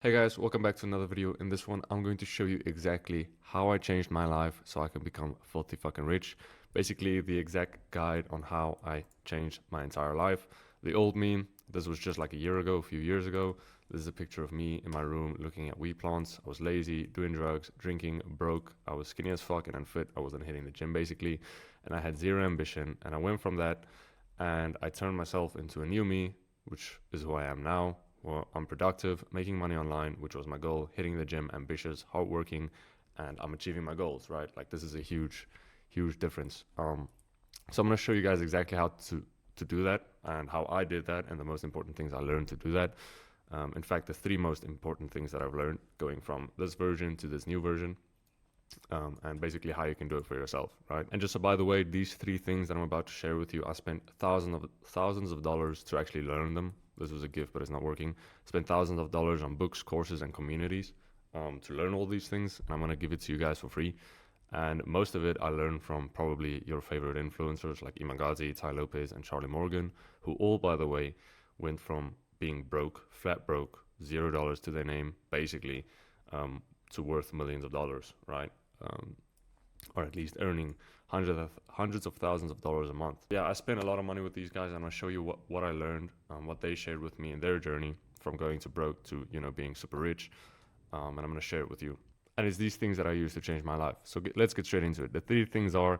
Hey guys, welcome back to another video. In this one, I'm going to show you exactly how I changed my life so I can become filthy fucking rich. Basically, the exact guide on how I changed my entire life. The old me, this was just like a year ago, a few years ago. This is a picture of me in my room looking at weed plants. I was lazy, doing drugs, drinking, broke. I was skinny as fuck and unfit. I wasn't hitting the gym basically. And I had zero ambition. And I went from that and I turned myself into a new me, which is who I am now. Well, I'm productive, making money online, which was my goal, hitting the gym, ambitious, hardworking, and I'm achieving my goals, right? Like this is a huge, huge difference. So I'm gonna show you guys exactly how to do that and how I did that and the most important things I learned to do that. In fact, the three most important things that I've learned going from this version to this new version. And basically how you can do it for yourself, right? And just so by the way, these three things that I'm about to share with you, I spent thousands of dollars to actually learn them. This was a gift, but it's not working. Spent thousands of dollars on books, courses, and communities to learn all these things, and I'm gonna give it to you guys for free. And most of it I learned from probably your favorite influencers like Iman Gadzhi, Tai Lopez, and Charlie Morgan, who all, by the way, went from being broke, flat broke, $0 to their name, basically, to worth millions of dollars, right? Um, or at least earning hundreds of thousands of dollars a month. Yeah, I spent a lot of money with these guys, and I'll show you what I learned, what they shared with me in their journey from going to broke to being super rich, and I'm gonna share it with you. And it's these things that I use to change my life. So let's get straight into it. The three things are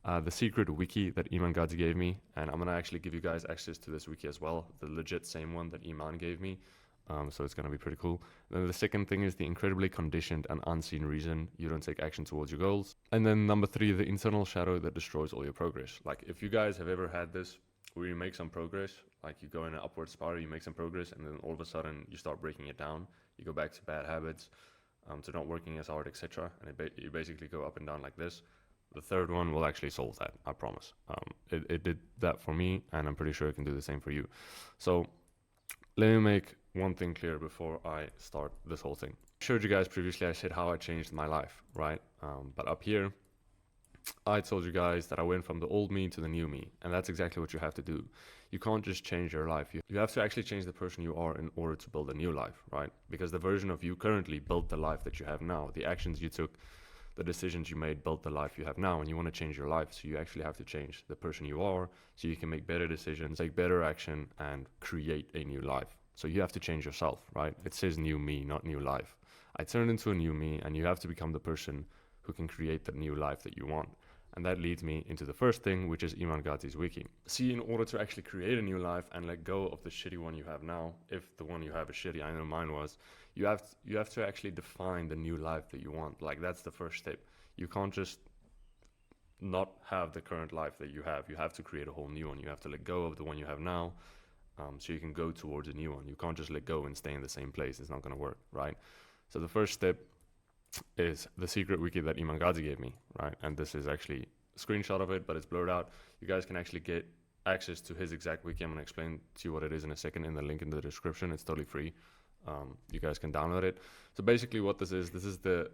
the secret wiki that Iman Gadzhi gave me, and I'm gonna actually give you guys access to this wiki as well, the legit same one that Iman gave me. So it's going to be pretty cool. Then the second thing is the incredibly conditioned and unseen reason you don't take action towards your goals. And then number three, the internal shadow that destroys all your progress. Like if you guys have ever had this where you make some progress, like you go in an upward spiral, you make some progress, and then all of a sudden you start breaking it down. You go back to bad habits, to not working as hard, etc. And you basically go up and down like this. The third one will actually solve that, I promise. It did that for me, and I'm pretty sure it can do the same for you. So let me make one thing clear before I start this whole thing. I showed you guys previously, I said how I changed my life, right? But up here, I told you guys that I went from the old me to the new me, and that's exactly what you have to do. You can't just change your life. You have to actually change the person you are in order to build a new life, right? Because the version of you currently built the life that you have now. The actions you took, the decisions you made built the life you have now, and you want to change your life. So you actually have to change the person you are so you can make better decisions, take better action, and create a new life. So you have to change yourself, right? It says new me, not new life. I turned into a new me, and you have to become the person who can create the new life that you want. And that leads me into the first thing, which is Iman Gadzhi's wiki. See, in order to actually create a new life and let go of the shitty one you have now, if the one you have is shitty, I know mine was, you have to actually define the new life that you want. Like that's the first step. You can't just not have the current life that you have. You have to create a whole new one. You have to let go of the one you have now, so you can go towards a new one. You can't just let go and stay in the same place. It's not going to work, right? So the first step is the secret wiki that Iman Gadzhi gave me, right? And this is actually a screenshot of it, but it's blurred out. You guys can actually get access to his exact wiki. I'm going to explain to you what it is in a second in the link in the description. It's totally free. You guys can download it. So basically what this is the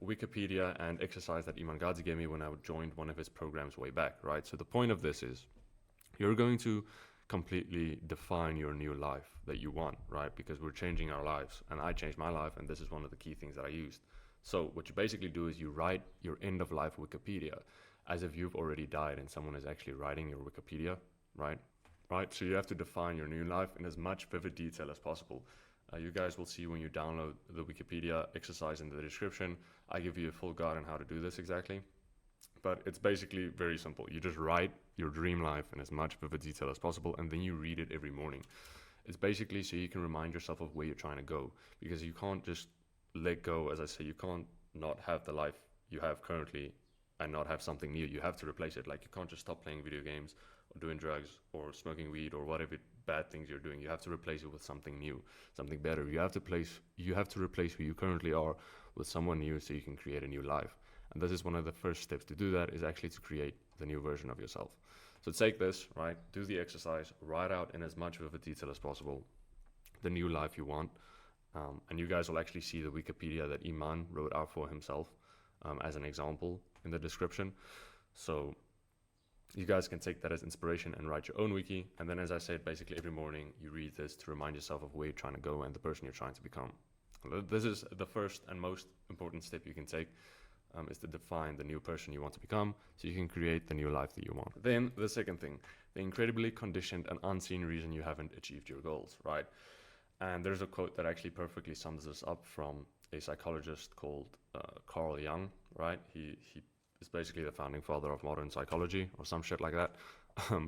Wikipedia and exercise that Iman Gadzhi gave me when I joined one of his programs way back, right? So the point of this is you're going to completely define your new life that you want, right? Because we're changing our lives, and I changed my life, and this is one of the key things that I used. So what you basically do is you write your end of life Wikipedia as if you've already died and someone is actually writing your Wikipedia, right? Right. So you have to define your new life in as much vivid detail as possible. You guys will see when you download the Wikipedia exercise in the description. I give you a full guide on how to do this exactly. But it's basically very simple. You just write your dream life in as much vivid detail as possible, and then you read it every morning. It's basically so you can remind yourself of where you're trying to go, because you can't just let go. As I say, you can't not have the life you have currently and not have something new. You have to replace it. Like you can't just stop playing video games or doing drugs or smoking weed or whatever bad things you're doing. You have to replace it with something new, something better. You have to replace who you currently are with someone new so you can create a new life. And this is one of the first steps to do that, is actually to create the new version of yourself. So take this, right? Do the exercise, write out in as much vivid detail as possible the new life you want. And you guys will actually see the Wikipedia that Iman wrote out for himself as an example in the description. So you guys can take that as inspiration and write your own wiki. And then, as I said, basically every morning you read this to remind yourself of where you're trying to go and the person you're trying to become. This is the first and most important step you can take, is to define the new person you want to become so you can create the new life that you want. Then the second thing, the incredibly conditioned and unseen reason you haven't achieved your goals, right? And there's a quote that actually perfectly sums this up from a psychologist called Carl Jung, right? He is basically the founding father of modern psychology or some shit like that.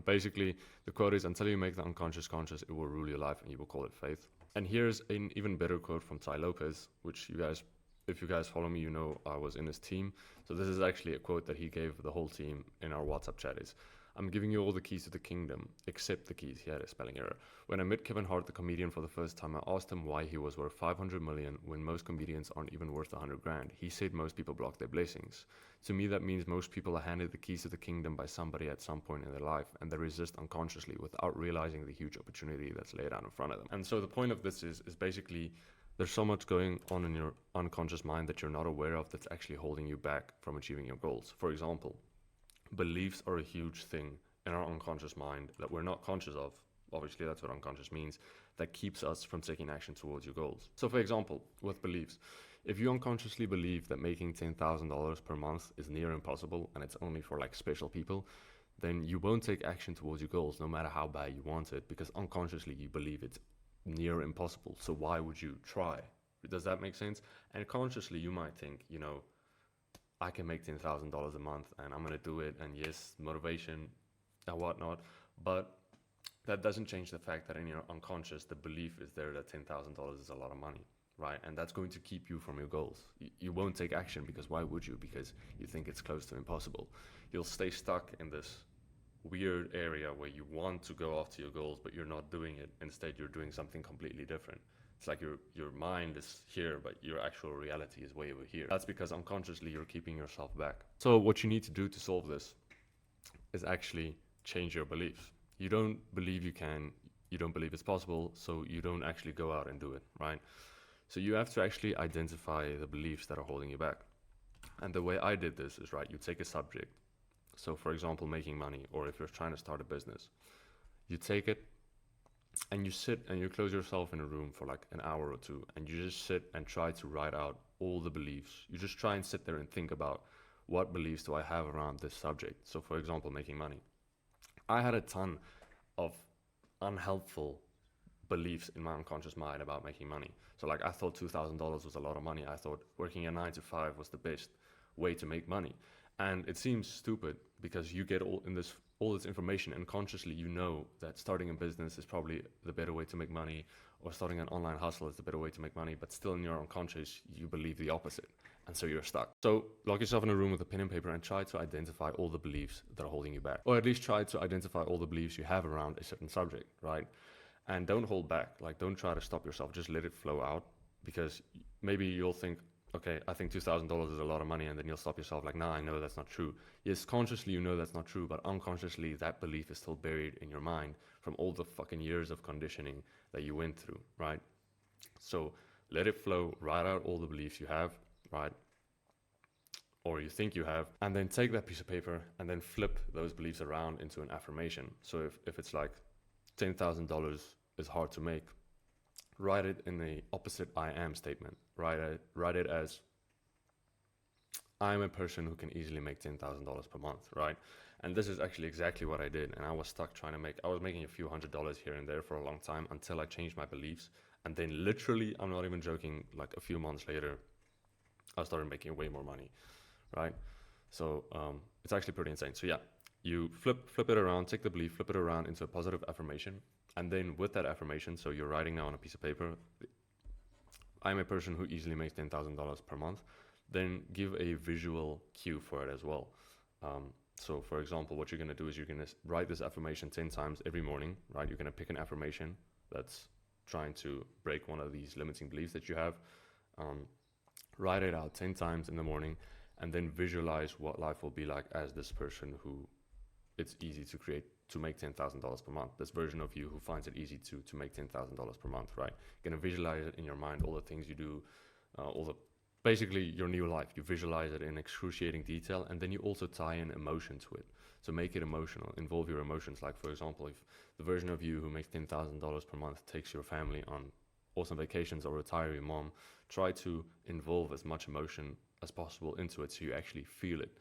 Basically, the quote is, until you make the unconscious conscious, it will rule your life and you will call it faith. And here's an even better quote from Tai Lopez, which you guys, if you guys follow me, you know I was in his team. So this is actually a quote that he gave the whole team in our WhatsApp chat is, I'm giving you all the keys to the kingdom, except the keys. He had a spelling error. When I met Kevin Hart, the comedian, for the first time, I asked him why he was worth 500 million when most comedians aren't even worth 100 grand. He said most people block their blessings. To me, that means most people are handed the keys to the kingdom by somebody at some point in their life, and they resist unconsciously without realizing the huge opportunity that's laid out in front of them. And so the point of this is basically there's so much going on in your unconscious mind that you're not aware of that's actually holding you back from achieving your goals. For example, beliefs are a huge thing in our unconscious mind that we're not conscious of. Obviously, that's what unconscious means. That keeps us from taking action towards your goals. So, for example, with beliefs, if you unconsciously believe that making $10,000 per month is near impossible and it's only for like special people, then you won't take action towards your goals no matter how bad you want it, because unconsciously you believe it's near impossible. So why would you try? Does that make sense? And consciously you might think, you know, I can make $10,000 a month and I'm going to do it. And yes, motivation and whatnot. But that doesn't change the fact that in your unconscious, the belief is there that $10,000 is a lot of money, right? And that's going to keep you from your goals. You won't take action because why would you? Because you think it's close to impossible. You'll stay stuck in this weird area where you want to go after your goals, but you're not doing it. Instead, you're doing something completely different. It's like your mind is here, but your actual reality is way over here. That's because unconsciously you're keeping yourself back. So what you need to do to solve this is actually change your beliefs. You don't believe you can, you don't believe it's possible, so you don't actually go out and do it, right? So you have to actually identify the beliefs that are holding you back. And the way I did this is, right, you take a subject. So for example, making money, or if you're trying to start a business, you take it and you sit and you close yourself in a room for like an hour or two, and you just sit and try to write out all the beliefs. You just try and sit there and think about, what beliefs do I have around this subject? So for example, making money. I had a ton of unhelpful beliefs in my unconscious mind about making money. So like I thought $2,000 was a lot of money. I thought working a 9 to 5 was the best way to make money. And it seems stupid because you get all this information, and consciously you know that starting a business is probably the better way to make money, or starting an online hustle is the better way to make money, but still in your unconscious you believe the opposite, and so you're stuck. So lock yourself in a room with a pen and paper and try to identify all the beliefs that are holding you back, or at least try to identify all the beliefs you have around a certain subject, right? And don't hold back. Like, don't try to stop yourself, just let it flow out, because maybe you'll think, okay, I think $2,000 is a lot of money, and then you'll stop yourself like, nah, I know that's not true. Yes, consciously you know that's not true, but unconsciously that belief is still buried in your mind from all the fucking years of conditioning that you went through, right? So let it flow, write out all the beliefs you have, right? Or you think you have, and then take that piece of paper and then flip those beliefs around into an affirmation. So if it's like $10,000 is hard to make, write it in the opposite I am statement. Write it as, I'm a person who can easily make $10,000 per month, right? And this is actually exactly what I did. And I was stuck I was making a few $100s here and there for a long time until I changed my beliefs. And then literally, I'm not even joking, like a few months later, I started making way more money, right? So it's actually pretty insane. So yeah, you flip it around, take the belief, flip it around into a positive affirmation. And then with that affirmation, so you're writing now on a piece of paper, I'm a person who easily makes $10,000 per month, then give a visual cue for it as well. So for example, what you're going to do is you're going to write this affirmation 10 times every morning, right? You're going to pick an affirmation that's trying to break one of these limiting beliefs that you have. Write it out 10 times in the morning, and then visualize what life will be like as this person who it's easy to make $10,000 per month. This version of you who finds it easy to make $10,000 per month, right? You're gonna visualize it in your mind, all the things you do, basically your new life. You visualize it in excruciating detail, and then you also tie in emotion to it. So make it emotional, involve your emotions. Like for example, if the version of you who makes $10,000 per month takes your family on awesome vacations or retire your mom, try to involve as much emotion as possible into it so you actually feel it.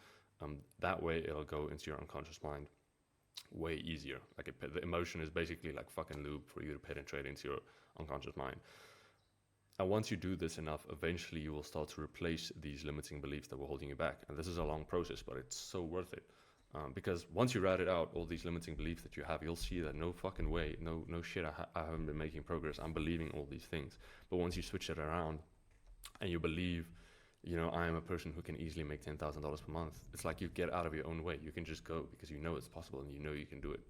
That way it'll go into your unconscious mind way easier. Like the emotion is basically like fucking lube for you to penetrate into your unconscious mind. And once you do this enough, eventually you will start to replace these limiting beliefs that were holding you back. And this is a long process, but it's so worth it. Because once you rat it out, all these limiting beliefs that you have, you'll see that no fucking way, no shit, I haven't been making progress. I'm believing all these things. But once you switch it around and you believe, you know, I am a person who can easily make $10,000 per month, it's like you get out of your own way. You can just go because you know it's possible and you know you can do it.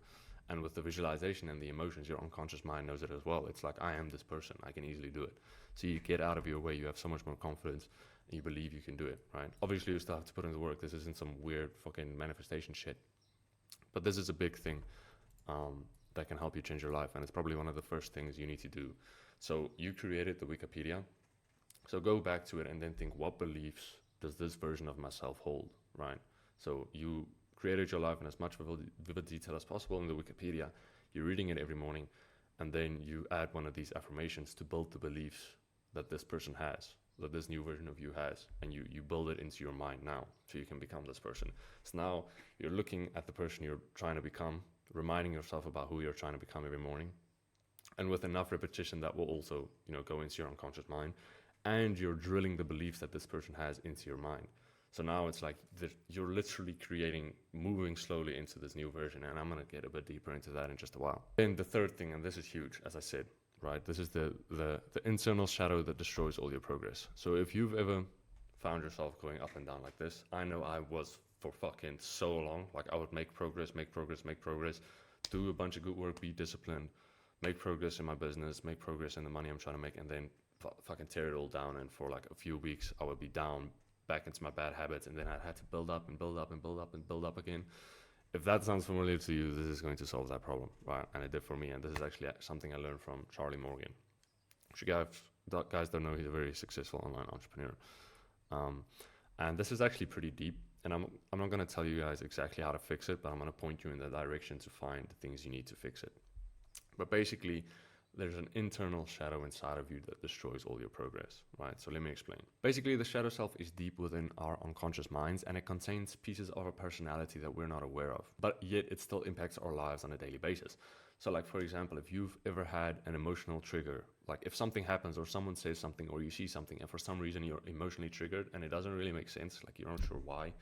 And with the visualization and the emotions, your unconscious mind knows it as well. It's like, I am this person, I can easily do it. So you get out of your way, you have so much more confidence, and you believe you can do it, right? Obviously, you still have to put in the work. This isn't some weird fucking manifestation shit. But this is a big thing that can help you change your life, and it's probably one of the first things you need to do. So you created the Wikipedia. So go back to it and then think, what beliefs does this version of myself hold, right? So you created your life in as much vivid detail as possible in the Wikipedia. You're reading it every morning, and then you add one of these affirmations to build the beliefs that this person has, that this new version of you has, and you build it into your mind now so you can become this person. So now you're looking at the person you're trying to become, reminding yourself about who you're trying to become every morning, and with enough repetition that will also, you know, go into your unconscious mind, and you're drilling the beliefs that this person has into your mind. So now it's like you're literally moving slowly into this new version, and I'm gonna get a bit deeper into that in just a while. Then the third thing, and this is huge, as I said, right? This is the internal shadow that destroys all your progress. So if you've ever found yourself going up and down like this, I know I was for fucking so long. Like I would make progress, do a bunch of good work, be disciplined, make progress in my business, make progress in the money I'm trying to make, and then fucking tear it all down. And for like a few weeks, I would be down back into my bad habits, and then I had to build up and build up and build up and build up again. If that sounds familiar to you, this is going to solve that problem, right? And it did for me. And this is actually something I learned from Charlie Morgan. If you guys don't know, he's a very successful online entrepreneur. And this is actually pretty deep. And I'm not going to tell you guys exactly how to fix it, but I'm going to point you in the direction to find the things you need to fix it. But basically, there's an internal shadow inside of you that destroys all your progress, right? So let me explain. Basically, the shadow self is deep within our unconscious minds, and it contains pieces of our personality that we're not aware of, but yet it still impacts our lives on a daily basis. So like, for example, if you've ever had an emotional trigger, like if something happens or someone says something or you see something and for some reason you're emotionally triggered and it doesn't really make sense, like you're not sure why,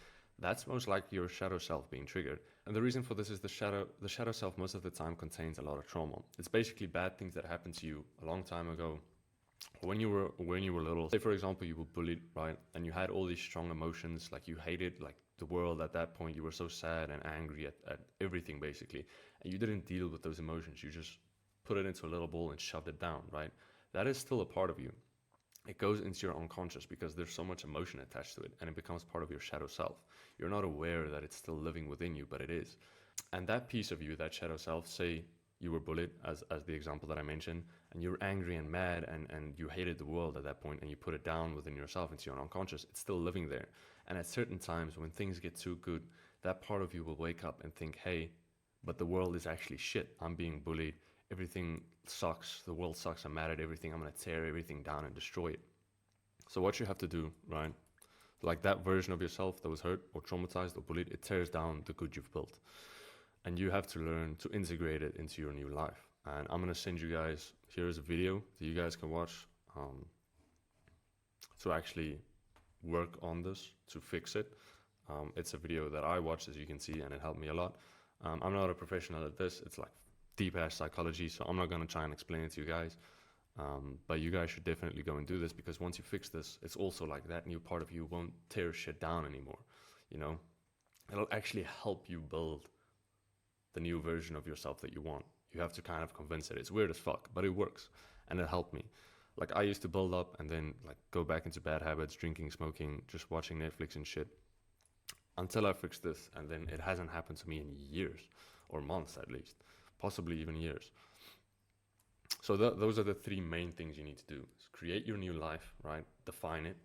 that's most likely your shadow self being triggered. And the reason for this is the shadow self most of the time contains a lot of trauma. It's basically bad things that happened to you a long time ago, when you were little. Say for example, you were bullied, right? And you had all these strong emotions, like you hated like the world at that point. You were so sad and angry at everything basically. And you didn't deal with those emotions. You just put it into a little bowl and shoved it down, right? That is still a part of you. It goes into your unconscious because there's so much emotion attached to it, and it becomes part of your shadow self. You're not aware that it's still living within you, but it is. And that piece of you, that shadow self, say you were bullied, as the example that I mentioned, and you're angry and mad and you hated the world at that point, and you put it down within yourself into your unconscious, it's still living there. And at certain times when things get too good, that part of you will wake up and think, hey, but the world is actually shit. I'm being bullied. Everything sucks. The world sucks. I'm mad at everything. I'm going to tear everything down and destroy it. So what you have to do, right? Like that version of yourself that was hurt or traumatized or bullied, it tears down the good you've built. And you have to learn to integrate it into your new life. And I'm going to send you guys, here's a video that you guys can watch to actually work on this, to fix it. It's a video that I watched, as you can see, and it helped me a lot. I'm not a professional at this. It's like deep-ass psychology, so I'm not going to try and explain it to you guys. But you guys should definitely go and do this, because once you fix this, it's also like that new part of you won't tear shit down anymore, you know? It'll actually help you build the new version of yourself that you want. You have to kind of convince it. It's weird as fuck, but it works, and it helped me. Like I used to build up and then like go back into bad habits, drinking, smoking, just watching Netflix and shit, until I fixed this, and then it hasn't happened to me in years, or months at least, possibly even years. So those are the three main things you need to do. Create your new life, right? Define it.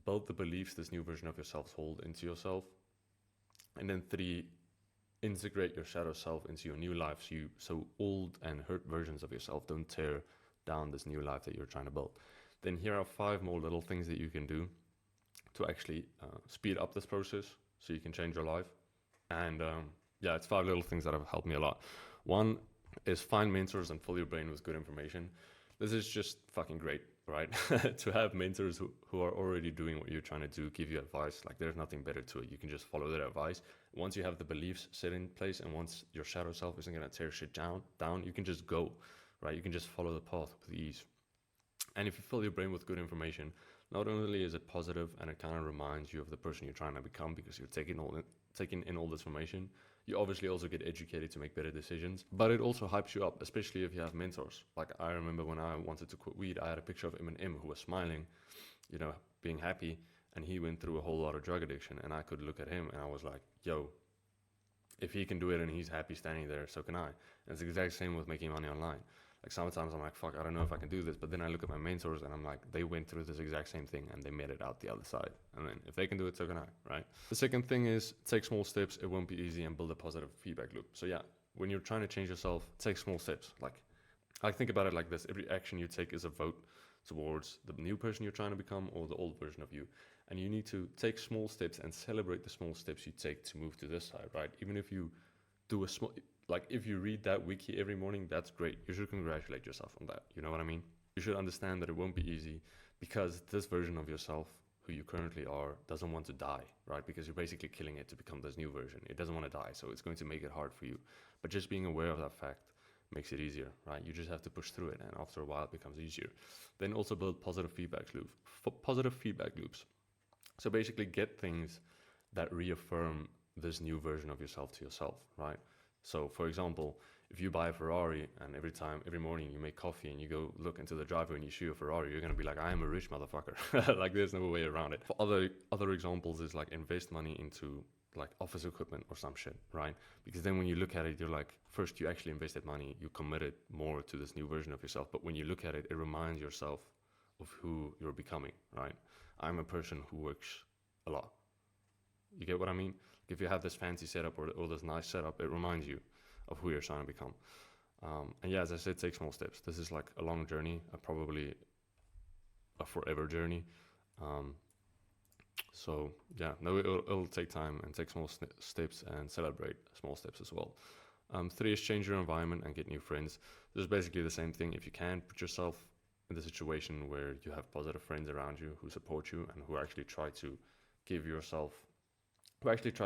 Build the beliefs this new version of yourself hold into yourself. And then 3, integrate your shadow self into your new life, so old and hurt versions of yourself don't tear down this new life that you're trying to build. Then here are 5 more little things that you can do to actually speed up this process so you can change your life. And yeah, it's 5 little things that have helped me a lot. One is find mentors and fill your brain with good information. This is just fucking great, right? To have mentors who are already doing what you're trying to do, give you advice. Like, there's nothing better to it. You can just follow their advice. Once you have the beliefs set in place, and once your shadow self isn't going to tear shit down, you can just go, right? You can just follow the path with ease. And if you fill your brain with good information, not only is it positive and it kind of reminds you of the person you're trying to become because you're taking in all this information, you obviously also get educated to make better decisions, but it also hypes you up, especially if you have mentors. Like, I remember when I wanted to quit weed, I had a picture of Eminem who was smiling, you know, being happy, and he went through a whole lot of drug addiction, and I could look at him and I was like, yo, if he can do it and he's happy standing there, so can I. And it's the exact same with making money online. Like, sometimes I'm like, fuck, I don't know if I can do this. But then I look at my mentors and I'm like, they went through this exact same thing and they made it out the other side. And then if they can do it, so can I, right? The second thing is take small steps. It won't be easy, and build a positive feedback loop. So yeah, when you're trying to change yourself, take small steps. Like think about it like this. Every action you take is a vote towards the new person you're trying to become or the old version of you. And you need to take small steps and celebrate the small steps you take to move to this side, right? Even if you do a small, like if you read that wiki every morning, that's great. You should congratulate yourself on that. You know what I mean? You should understand that it won't be easy because this version of yourself, who you currently are, doesn't want to die, right? Because you're basically killing it to become this new version. It doesn't want to die, so it's going to make it hard for you. But just being aware of that fact makes it easier, right? You just have to push through it, and after a while it becomes easier. Then also build positive feedback loops. So basically get things that reaffirm this new version of yourself to yourself, right? So for example, if you buy a Ferrari and every morning you make coffee and you go look into the driveway and you see a Ferrari, you're going to be like, I am a rich motherfucker. Like, there's no way around it. For other examples is like invest money into like office equipment or some shit, right? Because then when you look at it, you're like, first you actually invested money, you committed more to this new version of yourself. But when you look at it, it reminds yourself of who you're becoming, right? I'm a person who works a lot. You get what I mean? If you have this fancy setup or this nice setup, it reminds you of who you're trying to become. And yeah, as I said, take small steps. This is like a long journey, probably a forever journey. So yeah, no, it'll take time, and take small steps and celebrate small steps as well. 3 is change your environment and get new friends. This is basically the same thing. If you can, put yourself in the situation where you have positive friends around you who support you and who actually try to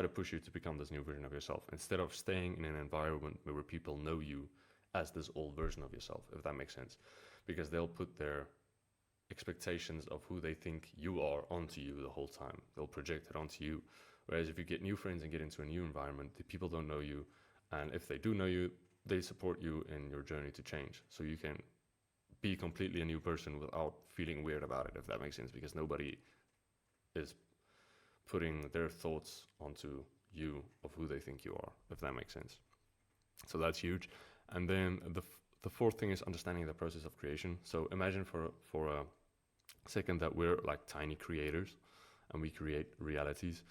push you to become this new version of yourself, instead of staying in an environment where people know you as this old version of yourself, if that makes sense. Because they'll put their expectations of who they think you are onto you the whole time. They'll project it onto you. Whereas if you get new friends and get into a new environment, the people don't know you. And if they do know you, they support you in your journey to change. So you can be completely a new person without feeling weird about it, if that makes sense. Because nobody is putting their thoughts onto you of who they think you are, if that makes sense. So that's huge. And then the fourth thing is understanding the process of creation. So imagine for a second that we're like tiny creators and we create realities,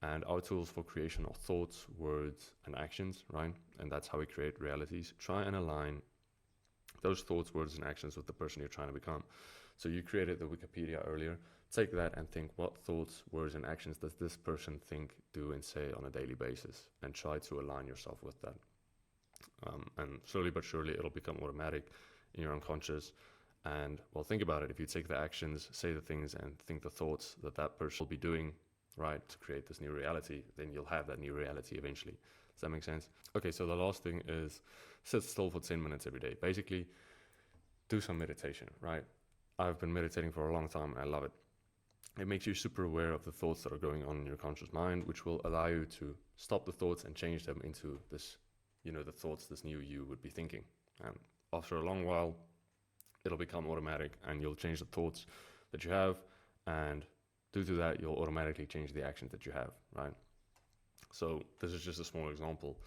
and our tools for creation are thoughts, words, and actions, right? And that's how we create realities. Try and align those thoughts, words, and actions with the person you're trying to become. So you created the Wikipedia earlier. Take that and think, what thoughts, words, and actions does this person think, do, and say on a daily basis? And try to align yourself with that. And slowly but surely, it'll become automatic in your unconscious. And well, think about it. If you take the actions, say the things, and think the thoughts that person will be doing, right, to create this new reality, then you'll have that new reality eventually. Does that make sense? Okay, so the last thing is sit still for 10 minutes every day. Basically, do some meditation, right? I've been meditating for a long time and I love it. It makes you super aware of the thoughts that are going on in your conscious mind, which will allow you to stop the thoughts and change them into this, the thoughts this new you would be thinking. And after a long while, it'll become automatic and you'll change the thoughts that you have. And due to that, you'll automatically change the actions that you have, right? So this is just a small example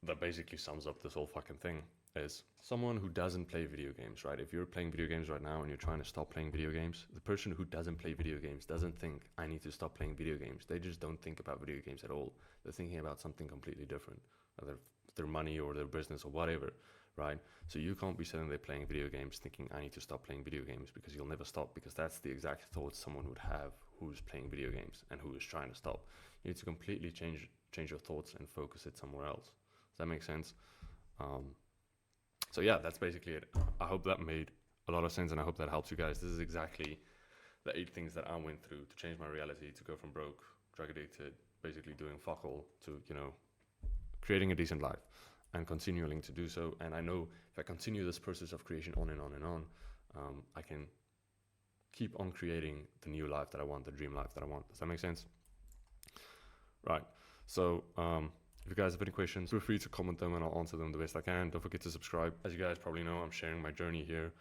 that basically sums up this whole fucking thing. Is someone who doesn't play video games, right? If you're playing video games right now and you're trying to stop playing video games, the person who doesn't play video games doesn't think, I need to stop playing video games. They just don't think about video games at all. They're thinking about something completely different, either their money or their business or whatever, right? So you can't be sitting there playing video games thinking I need to stop playing video games, because you'll never stop, because that's the exact thoughts someone would have who's playing video games and who is trying to stop. You need to completely change your thoughts and focus it somewhere else. Does that make sense? So yeah, that's basically it. I hope that made a lot of sense, and I hope that helps you guys. This is exactly the 8 things that I went through to change my reality, to go from broke, drug addicted, basically doing fuck all, to, you know, creating a decent life and continuing to do so. And I know if I continue this process of creation on and on and on, I can keep on creating the new life that I want, the dream life that I want. Does that make sense? Right. So if you guys have any questions, feel free to comment them and I'll answer them the best I can. Don't forget to subscribe. As you guys probably know, I'm sharing my journey here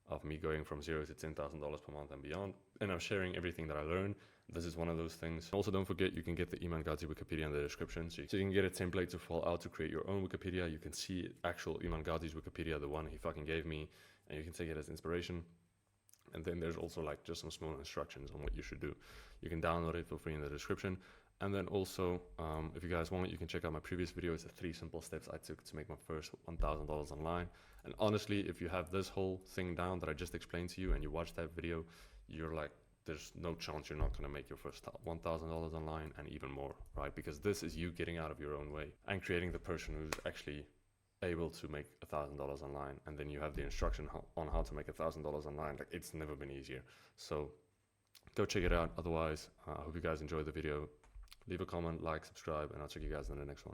of me going from $0 to $10,000 per month and beyond. And I'm sharing everything that I learned. This is one of those things. Also, don't forget, you can get the Iman Gadzhi Wikipedia in the description. So you can get a template to fill out to create your own Wikipedia. You can see actual Iman Gadzhi's Wikipedia, the one he fucking gave me, and you can take it as inspiration. And then there's also like just some small instructions on what you should do. You can download it for free in the description. And then also, if you guys want, you can check out my previous videos, the 3 simple steps I took to make my first $1,000 online. And honestly, if you have this whole thing down that I just explained to you and you watch that video, you're like, there's no chance you're not going to make your first $1,000 online and even more, right? Because this is you getting out of your own way and creating the person who's actually able to make $1,000 online. And then you have the instruction on how to make $1,000 online. Like, it's never been easier. So go check it out. Otherwise, I hope you guys enjoyed the video. Leave a comment, like, subscribe, and I'll check you guys in the next one.